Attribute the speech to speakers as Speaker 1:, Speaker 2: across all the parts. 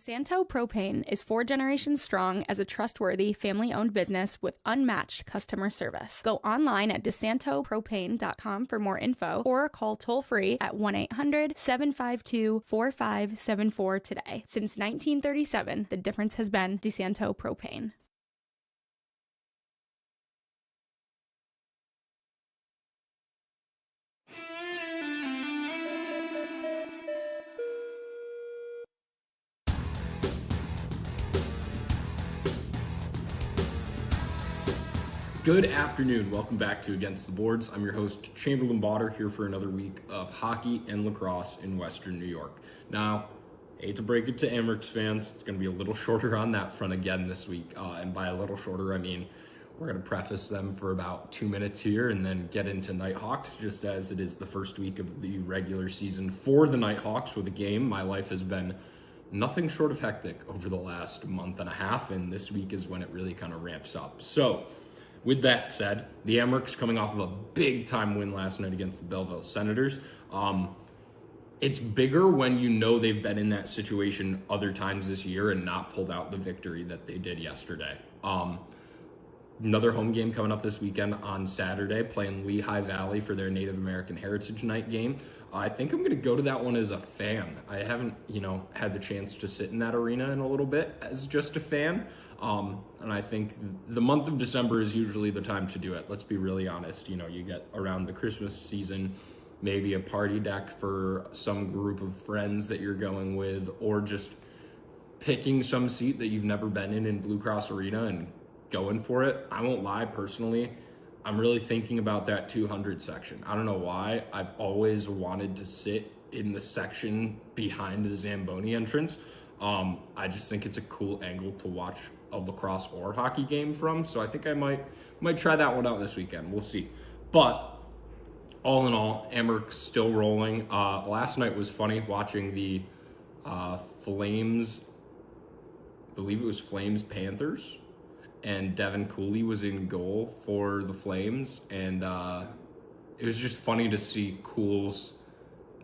Speaker 1: DeSanto Propane is 4 generations strong as a trustworthy, family-owned business with unmatched customer service. Go online at DeSantoPropane.com for more info or call toll-free at 1-800-752-4574 today. Since 1937, the difference has been DeSanto Propane.
Speaker 2: Good afternoon. Welcome back to Against the Boards. I'm your host, Chamberlain Bauder, here for another week of hockey and lacrosse in Western New York. Now, I hate to break it to Amerks fans, it's going to be a little shorter on that front again this week. And by a little shorter, I mean we're going to preface them for about 2 minutes here and then get into Knighthawks, just as it is the first week of the regular season for the Knighthawks with a game. My life has been nothing short of hectic over the last month and a half, and this week is when it really kind of ramps up. So, with that said, the Amerks coming off of a big-time win last night against the Belleville Senators. It's bigger when you know they've been in that situation other times this year and not pulled out the victory that they did yesterday. Another home game coming up this weekend on Saturday, playing Lehigh Valley for their Native American Heritage Night game. I think I'm going to go to that one as a fan. I haven't, had the chance to sit in that arena in a little bit as just a fan. And I think the month of December is usually the time to do it. Let's be really honest. You get around the Christmas season, maybe a party deck for some group of friends that you're going with, or just picking some seat that you've never been in Blue Cross Arena and going for it. I won't lie, personally, I'm really thinking about that 200 section. I don't know why. I've always wanted to sit in the section behind the Zamboni entrance. I just think it's a cool angle to watch a lacrosse or hockey game from. So I think I might try that one out this weekend. We'll see. But all in all, Amerks still rolling. Last night was funny watching the Flames, I believe it was Flames Panthers, and Devin Cooley was in goal for the Flames. And it was just funny to see Cools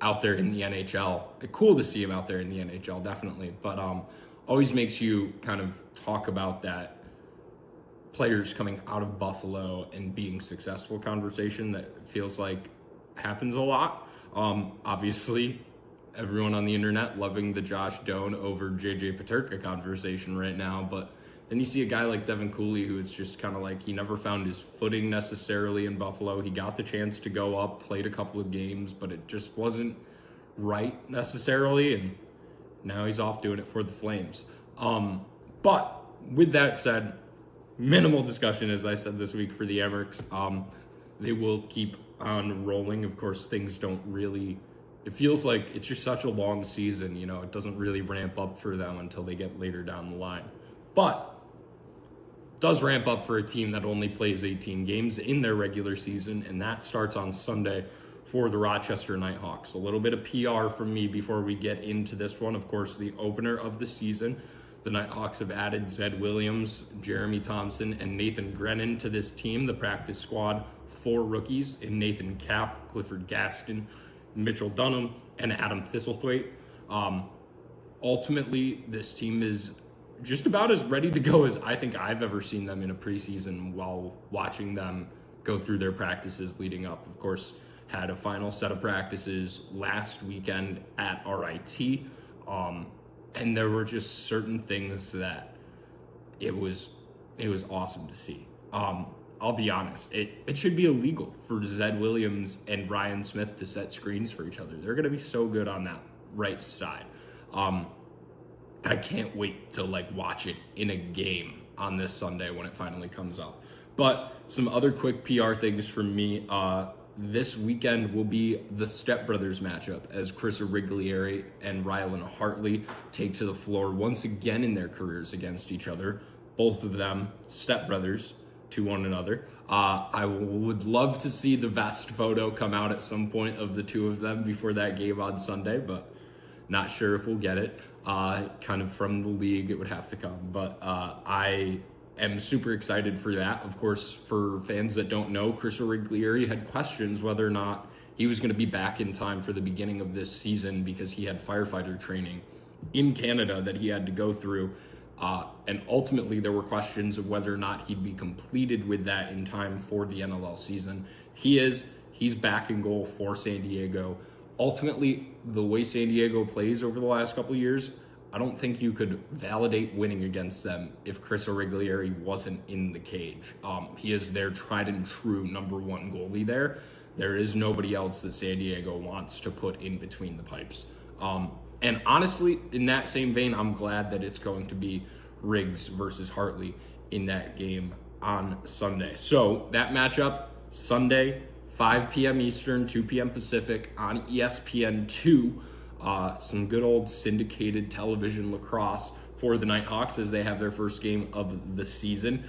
Speaker 2: out there in the NHL. Cool to see him out there in the NHL, definitely. But always makes you kind of talk about that players coming out of Buffalo and being successful conversation that feels like happens a lot. Obviously, everyone on the internet loving the Josh Doan over JJ Peterka conversation right now. But then you see a guy like Devin Cooley, who it's just kind of like he never found his footing necessarily in Buffalo. He got the chance to go up, played a couple of games, but it just wasn't right necessarily. And now he's off doing it for the Flames. But with that said, minimal discussion, as I said this week, for the Amerks. They will keep on rolling. Of course, things don't really, it feels like it's just such a long season, it doesn't really ramp up for them until they get later down the line. But does ramp up for a team that only plays 18 games in their regular season, and that starts on Sunday for the Rochester Knighthawks. A little bit of PR from me before we get into this one. Of course, the opener of the season, the Knighthawks have added Zed Williams, Jeremy Thompson, and Nathan Grennan to this team, the practice squad. 4 rookies in Nathan Kapp, Clifford Gaston, Mitchell Dunham, and Adam Thistlethwaite. Ultimately, this team is just about as ready to go as I think I've ever seen them in a preseason while watching them go through their practices leading up. Of course, had a final set of practices last weekend at RIT, and there were just certain things that it was awesome to see. I'll be honest, it should be illegal for Zed Williams and Ryan Smith to set screens for each other. They're going to be so good on that right side. I can't wait to watch it in a game on this Sunday when it finally comes up. But some other quick PR things from me. This weekend will be the stepbrothers matchup as Chris Origlieri and Rylan Hartley take to the floor once again in their careers against each other. Both of them stepbrothers to one another. I would love to see the vest photo come out at some point of the two of them before that game on Sunday, but not sure if we'll get it. Kind of from the league, it would have to come. But I am super excited for that. Of course, for fans that don't know, Chris Origlieri had questions whether or not he was going to be back in time for the beginning of this season because he had firefighter training in Canada that he had to go through. And ultimately, there were questions of whether or not he'd be completed with that in time for the NLL season. He's back in goal for San Diego. Ultimately, the way San Diego plays over the last couple of years, I don't think you could validate winning against them if Chris Origlieri wasn't in the cage. He is their tried and true number one goalie there. There is nobody else that San Diego wants to put in between the pipes. And honestly, in that same vein, I'm glad that it's going to be Riggs versus Hartley in that game on Sunday. So that matchup, Sunday, 5 p.m. Eastern, 2 p.m. Pacific on ESPN2. Some good old syndicated television lacrosse for the Knighthawks as they have their first game of the season.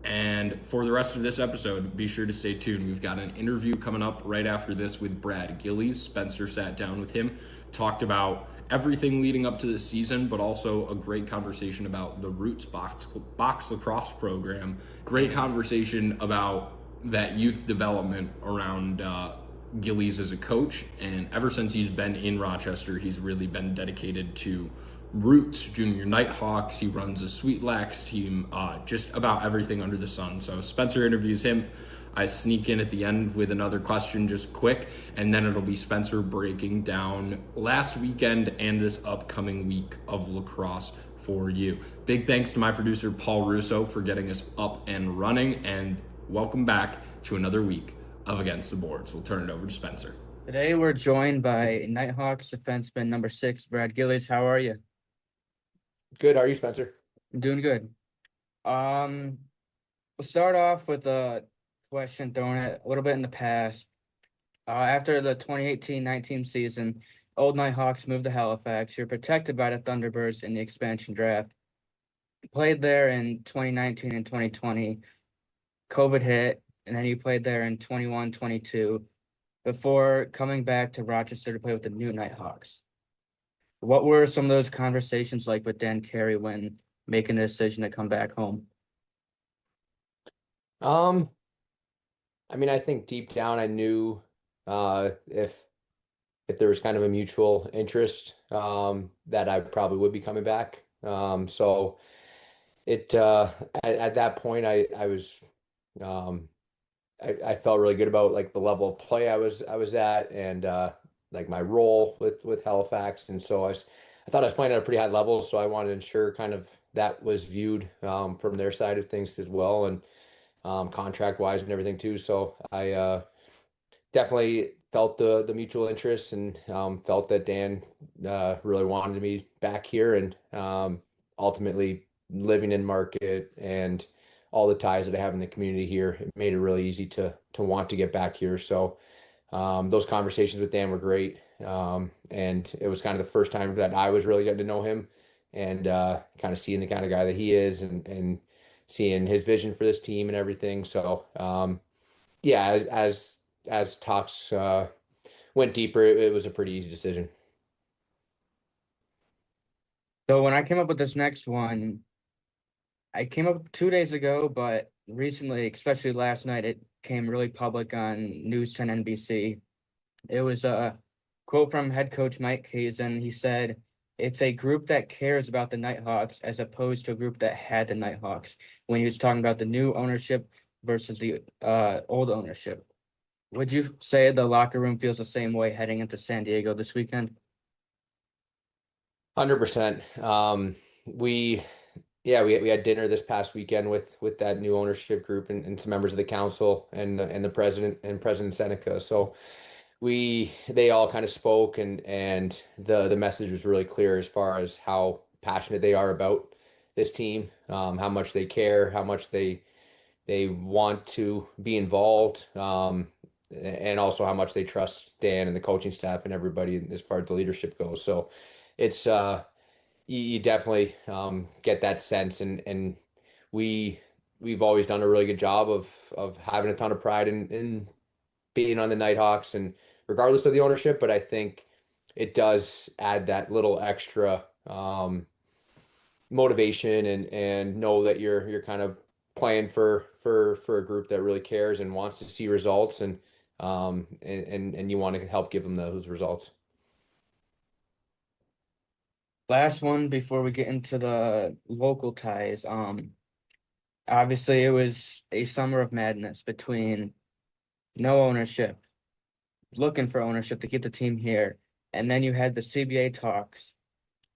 Speaker 2: And for the rest of this episode, be sure to stay tuned. We've got an interview coming up right after this with Brad Gillies. Spencer sat down with him, talked about everything leading up to the season, but also a great conversation about the Roots box lacrosse program. Great conversation about that youth development around Gillies as a coach. And ever since he's been in Rochester, he's really been dedicated to Roots, Junior Knighthawks. He runs a Sweet Lax team, just about everything under the sun. So Spencer interviews him. I sneak in at the end with another question just quick, and then it'll be Spencer breaking down last weekend and this upcoming week of lacrosse for you. Big thanks to my producer, Paul Russo, for getting us up and running, and welcome back to another week of Against the Boards. We'll turn it over to Spencer.
Speaker 3: Today we're joined by Knighthawks defenseman number 6, Brad Gillies. How are you?
Speaker 4: Good. How are you, Spencer?
Speaker 3: I'm doing good. We'll start off with a question thrown it a little bit in the past. After the 2018-19 season, Old Knighthawks moved to Halifax. You're protected by the Thunderbirds in the expansion draft. Played there in 2019 and 2020. COVID hit, and then you played there in 21-22 before coming back to Rochester to play with the new Knighthawks. What were some of those conversations like with Dan Carey when making the decision to come back home?
Speaker 4: I mean, I think deep down I knew if there was kind of a mutual interest that I probably would be coming back. So it at that point I was I felt really good about like the level of play I was at, and like my role with Halifax, and so I thought I was playing at a pretty high level, so I wanted to ensure kind of that was viewed from their side of things as well, and contract wise and everything too. So I definitely felt the mutual interest, and felt that Dan really wanted me back here, and ultimately living in Market and all the ties that I have in the community here, it made it really easy to want to get back here. So those conversations with Dan were great. And it was kind of the first time that I was really getting to know him, and kind of seeing the kind of guy that he is, and seeing his vision for this team and everything. So yeah, as talks went deeper, it was a pretty easy decision.
Speaker 3: So when I came up with this next one, I came up 2 days ago, but recently, especially last night, it came really public on News 10 NBC. It was a quote from head coach Mike Hazen. He said, "It's a group that cares about the Knighthawks as opposed to a group that had the Knighthawks," when he was talking about the new ownership versus the old ownership. Would you say the locker room feels the same way heading into San Diego this weekend?
Speaker 4: 100%. We had dinner this past weekend with that new ownership group, and some members of the council, and the president and President Seneca. So they all kind of spoke, and the message was really clear as far as how passionate they are about this team, how much they care, how much they want to be involved, and also how much they trust Dan and the coaching staff and everybody as far as the leadership goes. So it's you definitely get that sense, and we've always done a really good job of having a ton of pride in being on the Knighthawks, and regardless of the ownership. But I think it does add that little extra motivation, and know that you're kind of playing for a group that really cares and wants to see results, and you want to help give them those results.
Speaker 3: Last one before we get into the local ties. Obviously it was a summer of madness between no ownership, looking for ownership to keep the team here, and then you had the CBA talks.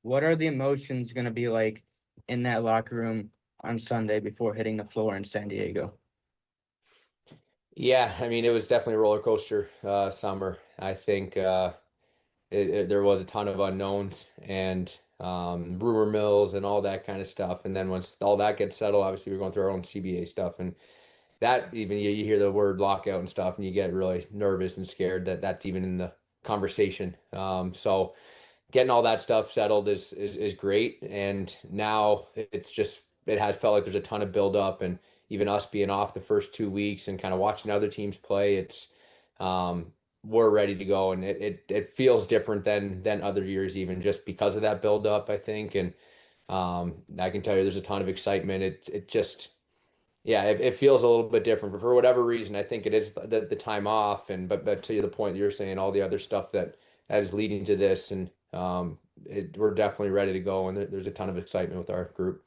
Speaker 3: What are the emotions going to be like in that locker room on Sunday before hitting the floor in San Diego?
Speaker 4: Yeah, I mean, it was definitely a roller coaster summer. I think there was a ton of unknowns and rumor mills and all that kind of stuff. And then once all that gets settled, obviously we're going through our own CBA stuff, and that even you hear the word lockout and stuff, and you get really nervous and scared that that's even in the conversation. So getting all that stuff settled is great. And now it's just it has felt like there's a ton of buildup, and even us being off the first 2 weeks and kind of watching other teams play, it's um, we're ready to go, and it feels different than other years, even just because of that buildup, I think. And I can tell you, there's a ton of excitement. It just yeah, it feels a little bit different for whatever reason. I think it is the time off, and but to the point that you're saying, all the other stuff that is leading to this, and we're definitely ready to go, and there's a ton of excitement with our group.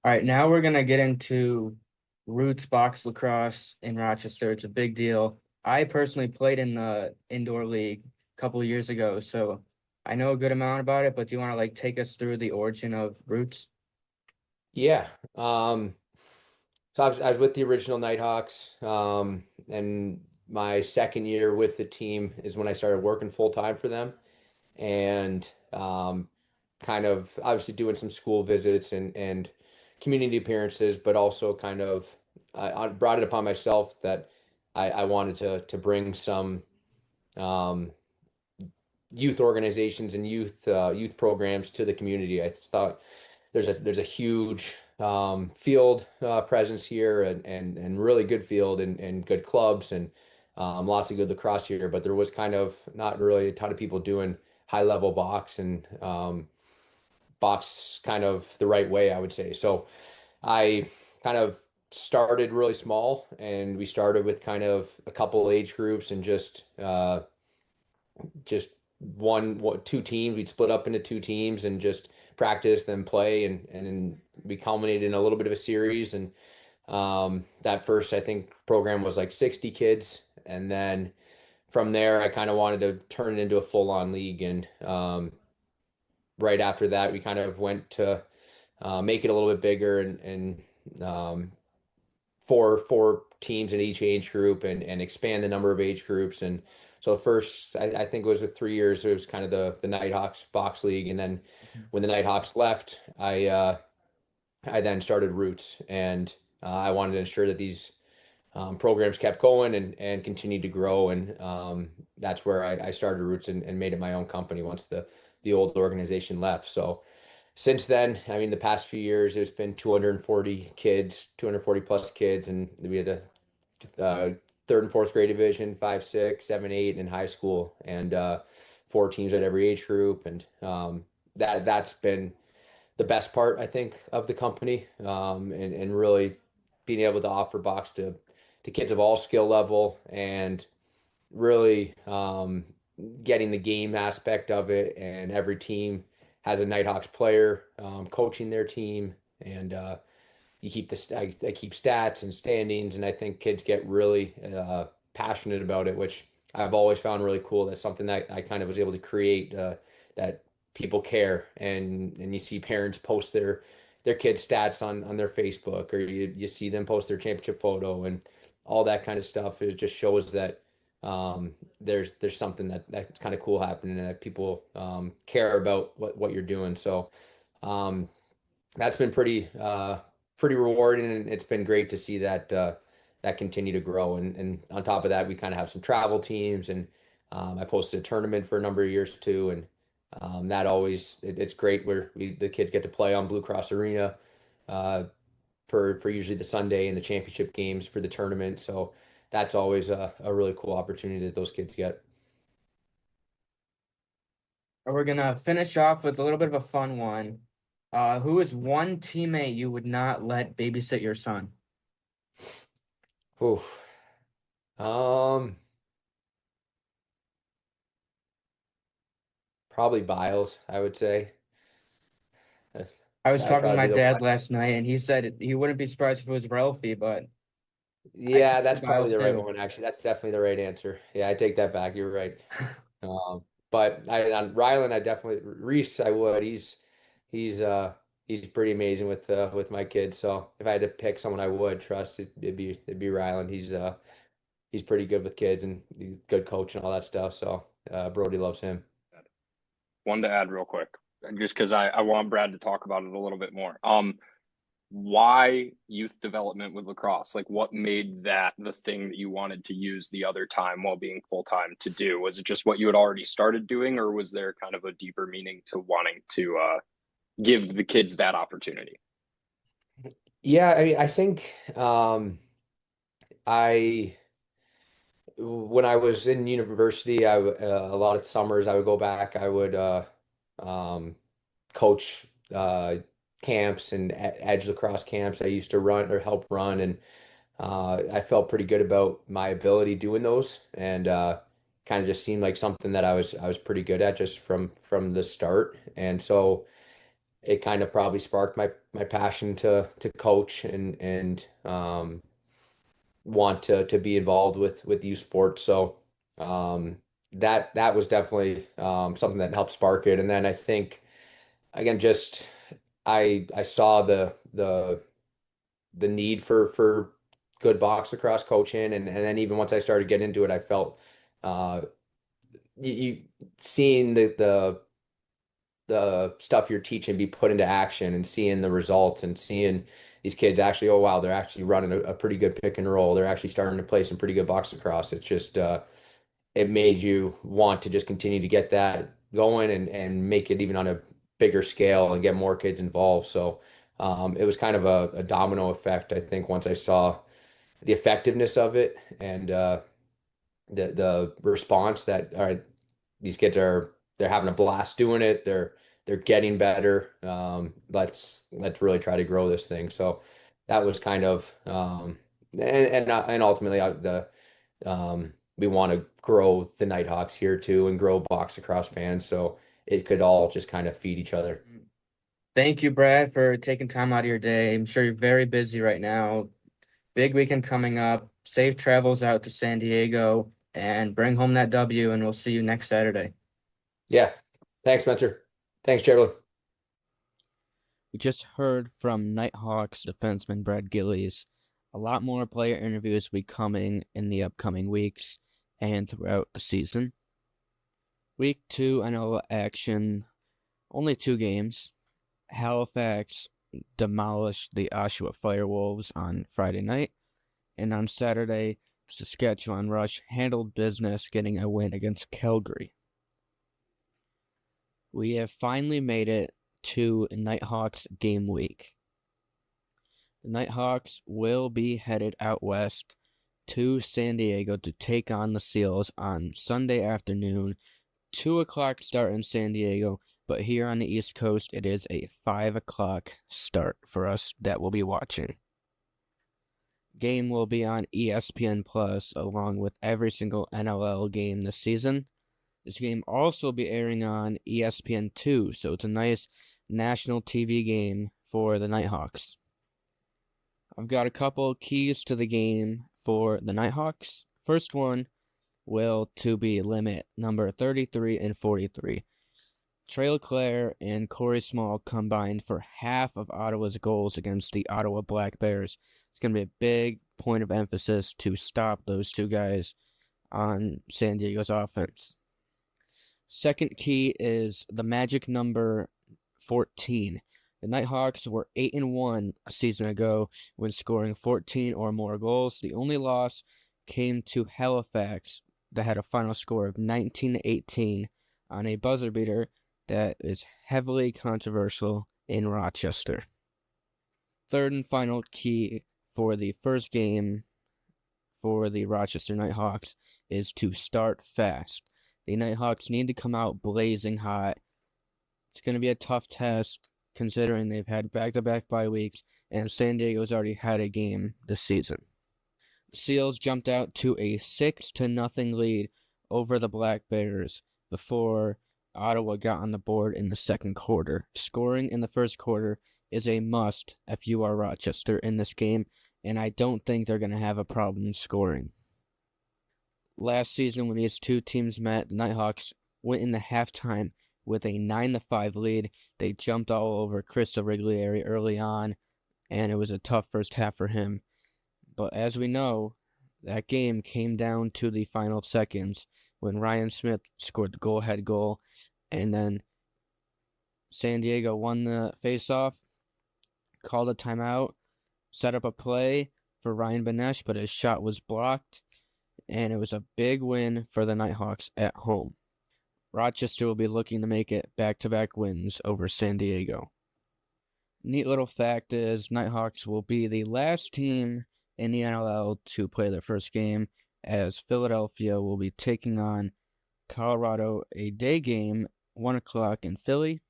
Speaker 3: All right, now we're gonna get into Roots box lacrosse in Rochester. It's a big deal. I personally played in the indoor league a couple of years ago, so I know a good amount about it, but do you want to like take us through the origin of Roots?
Speaker 4: Yeah. So I was with the original Knighthawks, and my second year with the team is when I started working full time for them, and kind of obviously doing some school visits and community appearances, but also kind of I brought it upon myself that I wanted to bring some um, youth organizations and youth programs to the community. I thought there's a huge field presence here, and really good field, and good clubs, and lots of good lacrosse here, but there was kind of not really a ton of people doing high level box and box kind of the right way, I would say. So I kind of started really small, and we started with kind of a couple age groups, and just two teams. We'd split up into two teams and just practice, then play, and then we culminated in a little bit of a series. And that first, I think, program was like 60 kids, and then from there, I kind of wanted to turn it into a full-on league. And right after that, we kind of went to make it a little bit bigger, and four teams in each age group, and expand the number of age groups. And so first, I think it was with 3 years, it was kind of the Nighthawks box league. And then when the Nighthawks left, I then started Roots, and I wanted to ensure that these programs kept going and continued to grow. And that's where I started Roots, and made it my own company once the old organization left. So since then, I mean, the past few years, there's been 240 kids, 240 plus kids, and we had a third and fourth grade division, five, six, seven, eight, in high school, and four teams at every age group. And that's been the best part, I think, of the company, and really being able to offer box to kids of all skill level, and really getting the game aspect of it. And every team has a Nighthawks player coaching their team, and you keep I keep stats and standings, and I think kids get really passionate about it, which I've always found really cool. That's something that I kind of was able to create, that people care, and you see parents post their kids' stats on their Facebook, or you see them post their championship photo, and all that kind of stuff. It just shows that there's something that's kind of cool happening, and that people care about what you're doing. So um, that's been pretty rewarding, and it's been great to see that continue to grow. And on top of that, we kind of have some travel teams, and I posted a tournament for a number of years too. And that always it's great where the kids get to play on Blue Cross Arena uh, for usually the Sunday and the championship games for the tournament. So that's always a really cool opportunity that those kids get.
Speaker 3: We're gonna finish off with a little bit of a fun one. Who is one teammate you would not let babysit your son?
Speaker 4: Oof. Um, Probably Biles, I would say.
Speaker 3: I was
Speaker 4: That'd
Speaker 3: talking to
Speaker 4: probably
Speaker 3: my
Speaker 4: be the
Speaker 3: dad
Speaker 4: one.
Speaker 3: last night, and he said he wouldn't be surprised if it was Ralphie, but I
Speaker 4: Yeah,
Speaker 3: think
Speaker 4: that's probably
Speaker 3: Biles
Speaker 4: the right
Speaker 3: too.
Speaker 4: one, actually. That's definitely the right answer. Yeah, I take that back. You're right. But on Rylan, I definitely Reese, I would. He's he's pretty amazing with my kids. So if I had to pick someone I would trust, it'd be Rylan. He's pretty good with kids and he's a good coach and all that stuff. So Brody loves him.
Speaker 2: One to add real quick, just because I want Brad to talk about it a little bit more. Why youth development with lacrosse? Like, what made that the thing that you wanted to use the other time while being full time to do? Was it just what you had already started doing, or was there kind of a deeper meaning to wanting to give the kids that opportunity?
Speaker 4: Yeah, I mean, I think I when I was in university, a lot of summers I would go back. I would um, coach camps and edge lacrosse camps. I used to run or help run, and I felt pretty good about my ability doing those, and kind of just seemed like something that I was pretty good at just from the start. And so it kind of probably sparked my passion to coach and want to be involved with youth sports. So um, that was definitely something that helped spark it. And then I think again, just I saw the need for good box lacrosse coaching, and then even once I started getting into it, I felt uh, you seeing the stuff you're teaching be put into action and seeing the results and seeing these kids actually, oh wow, they're actually running a pretty good pick and roll. They're actually starting to play some pretty good box lacrosse. It's just it made you want to just continue to get that going and make it even on a bigger scale and get more kids involved. So it was kind of a domino effect, I think, once I saw the effectiveness of it and the response that all right, these kids they're having a blast doing it. They're getting better. Let's really try to grow this thing. So that was kind of and ultimately we want to grow the Nighthawks here too and grow box across fans. So it could all just kind of feed each other.
Speaker 3: Thank you, Brad, for taking time out of your day. I'm sure you're very busy right now. Big weekend coming up. Safe travels out to San Diego and bring home that W, and we'll see you next Saturday.
Speaker 4: Yeah. Thanks, Spencer. Thanks, Chamberlain.
Speaker 5: We just heard from Knighthawks defenseman Brad Gillies. A lot more player interviews will be coming in the upcoming weeks and throughout the season. Week 2 NL action, only 2 games. Halifax demolished the Oshawa Firewolves on Friday night, and on Saturday, Saskatchewan Rush handled business getting a win against Calgary. We have finally made it to Nighthawks game week. The Nighthawks will be headed out west to San Diego to take on the Seals on Sunday afternoon, 2 o'clock start in San Diego, but here on the East Coast it is a 5 o'clock start for us that will be watching. Game will be on ESPN Plus along with every single NLL game this season. This game also be airing on ESPN2, so it's a nice national TV game for the Nighthawks. I've got a couple keys to the game for the Nighthawks. First one will to be limit number 33 and 43. Trey Leclerc and Corey Small combined for half of Ottawa's goals against the Ottawa Black Bears. It's going to be a big point of emphasis to stop those two guys on San Diego's offense. Second key is the magic number 14. The Nighthawks were 8-1 a season ago when scoring 14 or more goals. The only loss came to Halifax that had a final score of 19-18 on a buzzer beater that is heavily controversial in Rochester. Third and final key for the first game for the Rochester Nighthawks is to start fast. The Nighthawks need to come out blazing hot. It's going to be a tough test considering they've had back-to-back bye weeks and San Diego's already had a game this season. The Seals jumped out to a 6-0 lead over the Black Bears before Ottawa got on the board in the second quarter. Scoring in the first quarter is a must if you are Rochester in this game, and I don't think they're going to have a problem scoring. Last season, when these two teams met, the Knighthawks went into halftime with a 9-5 lead. They jumped all over Chris Origlieri early on, and it was a tough first half for him. But as we know, that game came down to the final seconds when Ryan Smith scored the go-ahead goal, and then San Diego won the face-off, called a timeout, set up a play for Ryan Benesh, but his shot was blocked, and it was a big win for the Knighthawks at home. Rochester will be looking to make it back-to-back wins over San Diego. Neat little fact is Knighthawks will be the last team in the NLL to play their first game, as Philadelphia will be taking on Colorado, a day game, 1 o'clock in Philly,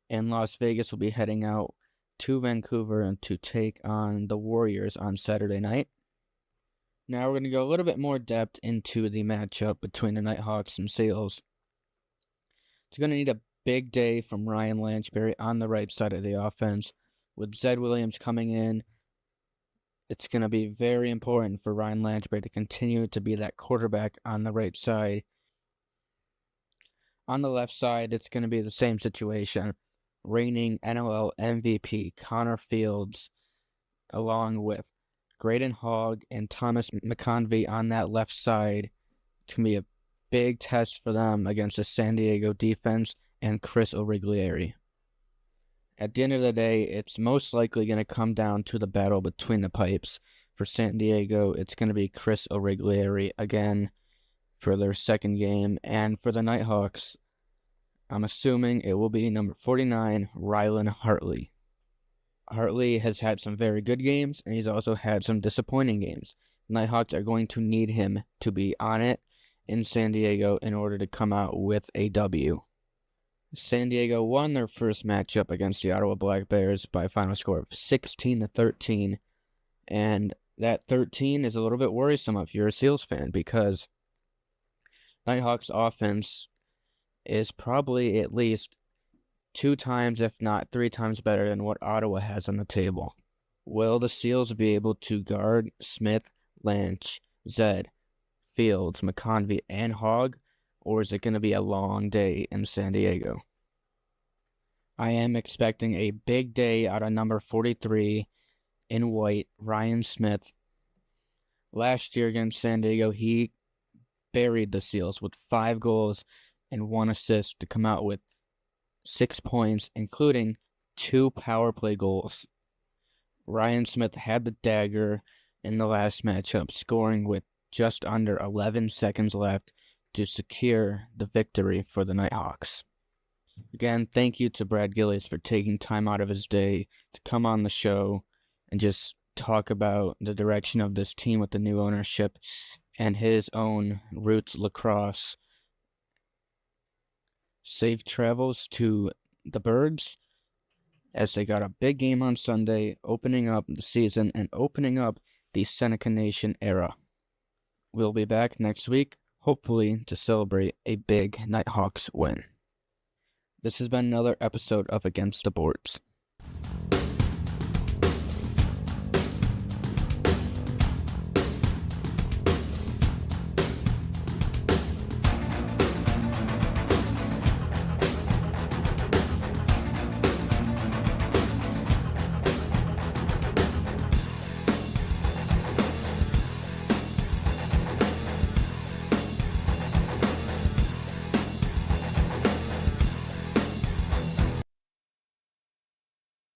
Speaker 5: and Las Vegas will be heading out to Vancouver and to take on the Warriors on Saturday night. Now we're going to go a little bit more depth into the matchup between the Knighthawks and Seals. It's going to need a big day from Ryan Lanchbury on the right side of the offense. With Zed Williams coming in, it's going to be very important for Ryan Lanchbury to continue to be that quarterback on the right side. On the left side, it's going to be the same situation. Reigning NLL MVP Connor Fields, along with Graydon Hogg and Thomas McConvey on that left side. It's going to be a big test for them against the San Diego defense and Chris Origlieri. At the end of the day, it's most likely going to come down to the battle between the pipes. For San Diego, it's going to be Chris Origlieri again for their second game. And for the Knighthawks, I'm assuming it will be number 49, Rylan Hartley. Hartley has had some very good games, and he's also had some disappointing games. Knighthawks are going to need him to be on it in San Diego in order to come out with a W. San Diego won their first matchup against the Ottawa Black Bears by a final score of 16-13, and that 13 is a little bit worrisome if you're a Seals fan, because Knighthawks offense is probably at least 2 times, if not 3 times better than what Ottawa has on the table. Will the Seals be able to guard Smith, Lanch, Zed, Fields, McConvey, and Hogg, or is it going to be a long day in San Diego? I am expecting a big day out of number 43 in white, Ryan Smith. Last year against San Diego, he buried the Seals with 5 goals and 1 assist to come out with 6 points, including 2 power play goals. Ryan Smith had the dagger in the last matchup, scoring with just under 11 seconds left to secure the victory for the Knighthawks. Again, thank you to Brad Gillies for taking time out of his day to come on the show and just talk about the direction of this team with the new ownership and his own roots lacrosse. Safe travels to the Birds as they got a big game on Sunday, opening up the season and opening up the Seneca Nation era. We'll be back next week, hopefully to celebrate a big Knighthawks win. This has been another episode of Against the Boards.